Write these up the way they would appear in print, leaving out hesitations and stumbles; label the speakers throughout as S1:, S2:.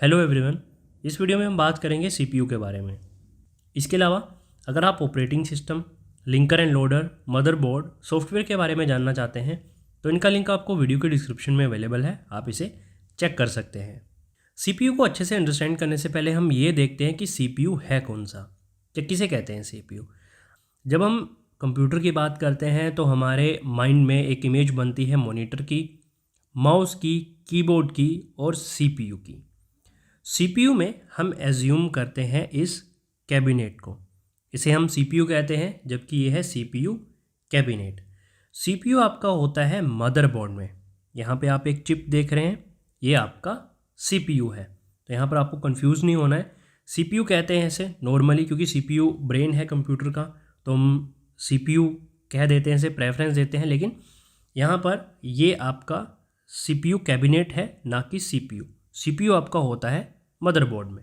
S1: Hello everyone. इस video में हम बात करेंगे सीपीयू के बारे में। इसके अलावा अगर आप operating system, linker end loader, motherboard, software के बारे में जानना चाहते हैं तो इनका लिंक आपको वीडियो के डिस्क्रिप्शन में अवेलेबल है, आप इसे चेक कर सकते हैं। सीपीयू को अच्छे से अंडरस्टैंड करने से पहले हम ये देखते हैं कि सीपीयू है कौन सा या किसे कहते हैं सीपीयू। जब हम कंप्यूटर की बात करते हैं तो हमारे माइंड में एक इमेज बनती है मॉनिटर की, माउस की, कीबोर्ड की और सीपीयू की। सीपीयू में हम एज्यूम करते हैं इस कैबिनेट को, इसे हम सीपीयू कहते हैं, जबकि ये है सीपीयू कैबिनेट। सीपीयू आपका होता है मदरबोर्ड में। यहाँ पे आप एक चिप देख रहे हैं, ये आपका सीपीयू है। तो यहाँ पर आपको कंफ्यूज नहीं होना है। सीपीयू कहते हैं इसे नॉर्मली, क्योंकि सीपीयू ब्रेन है कंप्यूटर का, तो हम सीपीयू कह देते हैं, इसे प्रेफरेंस देते हैं। लेकिन यहाँ पर ये आपका सीपीयू कैबिनेट है, ना कि सीपीयू। सीपीयू आपका होता है मदरबोर्ड में।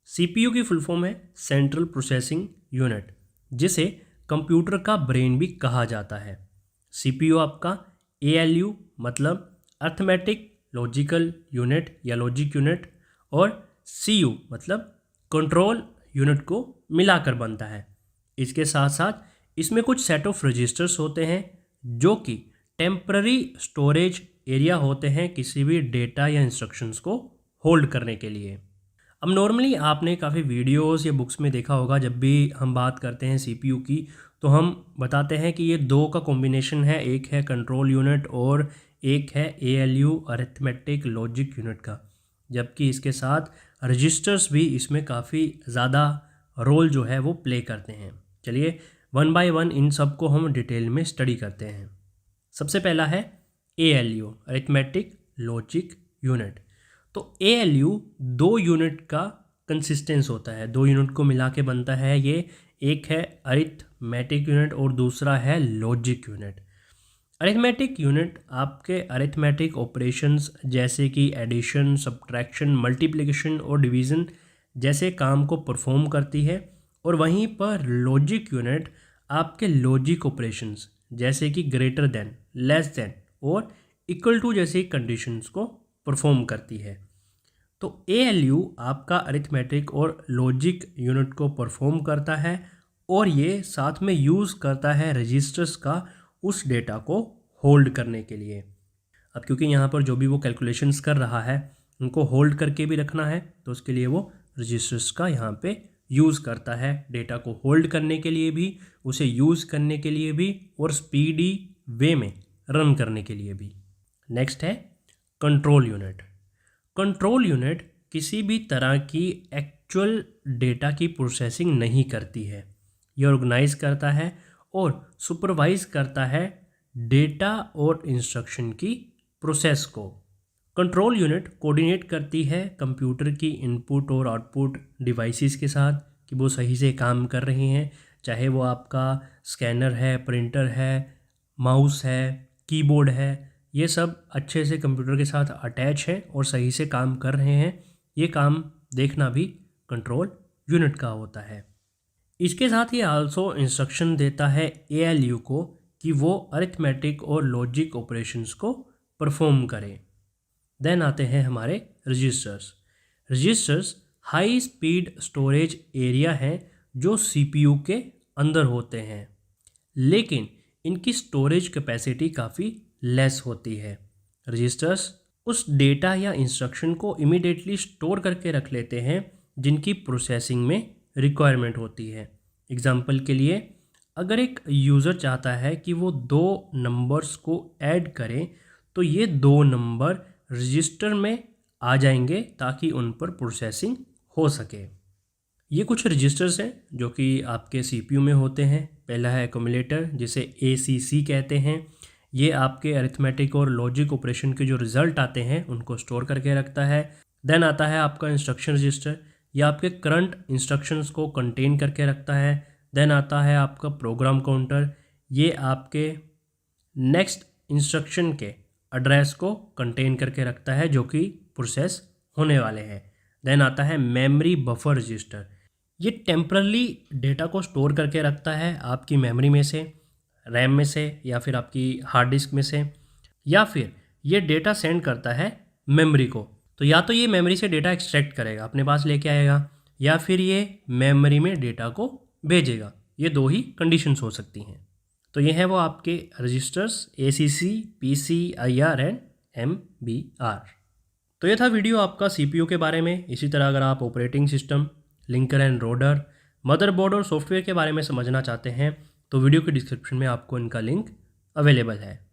S1: सीपीयू की फुल फॉर्म है सेंट्रल प्रोसेसिंग यूनिट, जिसे कंप्यूटर का ब्रेन भी कहा जाता है। सीपीयू आपका एएलयू मतलब अर्थमेटिक लॉजिकल यूनिट या लॉजिक यूनिट, और सीयू मतलब कंट्रोल यूनिट को मिलाकर बनता है। इसके साथ साथ इसमें कुछ सेट ऑफ रजिस्टर्स होते हैं जो कि टेम्पररी स्टोरेज एरिया होते हैं किसी भी डेटा या इंस्ट्रक्शंस को होल्ड करने के लिए। अब नॉर्मली आपने काफ़ी वीडियोस या बुक्स में देखा होगा, जब भी हम बात करते हैं सीपीयू की तो हम बताते हैं कि ये दो का कॉम्बिनेशन है, एक है कंट्रोल यूनिट और एक है एएलयू अरिथमेटिक लॉजिक यूनिट का। जबकि इसके साथ रजिस्टर्स भी इसमें काफ़ी ज़्यादा रोल जो है वो प्ले करते हैं। चलिए वन बाय वन इन सब को हम डिटेल में स्टडी करते हैं। सबसे पहला है एएलयू अरिथमेटिक लॉजिक यूनिट। तो एएलयू दो यूनिट का कंसिस्टेंस होता है, दो यूनिट को मिला के बनता है ये। एक है अरिथमेटिक यूनिट और दूसरा है लॉजिक यूनिट। अरिथमेटिक यूनिट आपके अरिथमेटिक ऑपरेशंस जैसे कि एडिशन, सब्ट्रैक्शन, मल्टीप्लिकेशन और डिवीज़न जैसे काम को परफॉर्म करती है। और वहीं पर लॉजिक यूनिट आपके लॉजिक ऑपरेशंस जैसे कि ग्रेटर देन, लेस देन और इक्वल टू जैसी कंडीशंस को परफॉर्म करती है। तो एएलयू आपका अरिथमेटिक और लॉजिक यूनिट को परफॉर्म करता है और ये साथ में यूज़ करता है रजिस्टर्स का उस डेटा को होल्ड करने के लिए। अब क्योंकि यहाँ पर जो भी वो कैलकुलेशंस कर रहा है उनको होल्ड करके भी रखना है, तो उसके लिए वो रजिस्टर्स का यहाँ पे यूज़ करता है, डेटा को होल्ड करने के लिए भी, उसे यूज़ करने के लिए भी और स्पीडी वे में रन करने के लिए भी। नेक्स्ट है कंट्रोल यूनिट। कंट्रोल यूनिट किसी भी तरह की एक्चुअल डेटा की प्रोसेसिंग नहीं करती है। ये ऑर्गेनाइज करता है और सुपरवाइज करता है डेटा और इंस्ट्रक्शन की प्रोसेस को। कंट्रोल यूनिट कोऑर्डिनेट करती है कंप्यूटर की इनपुट और आउटपुट डिवाइसेस के साथ कि वो सही से काम कर रही हैं, चाहे वो आपका स्कैनर है, प्रिंटर है, माउस है, कीबोर्ड है, ये सब अच्छे से कंप्यूटर के साथ अटैच हैं और सही से काम कर रहे हैं। ये काम देखना भी कंट्रोल यूनिट का होता है। इसके साथ ही आल्सो इंस्ट्रक्शन देता है एएलयू को कि वो अरिथमेटिक और लॉजिक ऑपरेशंस को परफॉर्म करे। देन आते हैं हमारे registers. Registers high speed storage area हैं जो सीपीयू के अंदर होते हैं, लेकिन इनकी स्टोरेज कैपेसिटी काफ़ी लेस होती है। रजिस्टर्स उस डेटा या इंस्ट्रक्शन को इमीडिएटली स्टोर करके रख लेते हैं जिनकी प्रोसेसिंग में रिक्वायरमेंट होती है। एग्जाम्पल के लिए, अगर एक यूज़र चाहता है कि वो दो नंबर्स को ऐड करें तो ये दो नंबर रजिस्टर में आ जाएंगे ताकि उन पर प्रोसेसिंग हो सके। ये कुछ रजिस्टर्स हैं जो कि आपके सीपीयू में होते हैं। पहला है एक्यूमुलेटर, जिसे एसीसी कहते हैं। ये आपके अरिथमेटिक और लॉजिक ऑपरेशन के जो रिजल्ट आते हैं उनको स्टोर करके रखता है। देन आता है आपका इंस्ट्रक्शन रजिस्टर, ये आपके करंट इंस्ट्रक्शंस को कंटेन करके रखता है। देन आता है आपका प्रोग्राम काउंटर, ये आपके नेक्स्ट इंस्ट्रक्शन के एड्रेस को कंटेन करके रखता है जो कि प्रोसेस होने वाले हैं। देन आता है मेमोरी बफर रजिस्टर, ये टेम्परली डेटा को स्टोर करके रखता है आपकी मेमोरी में से, रैम में से या फिर आपकी हार्ड डिस्क में से, या फिर ये डेटा सेंड करता है मेमोरी को। तो या तो ये मेमोरी से डेटा एक्सट्रैक्ट करेगा, अपने पास लेके आएगा, या फिर ये मेमोरी में डेटा को भेजेगा। ये दो ही कंडीशंस हो सकती हैं। तो ये हैं वो आपके registers ACC, PC, IR and MBR। तो ये था वीडियो आपका CPU के बारे में। इसी तरह अगर आप operating system, linker end loader, motherboard और सॉफ्टवेयर के बारे में समझना चाहते हैं तो वीडियो के डिस्क्रिप्शन में आपको इनका लिंक अवेलेबल है।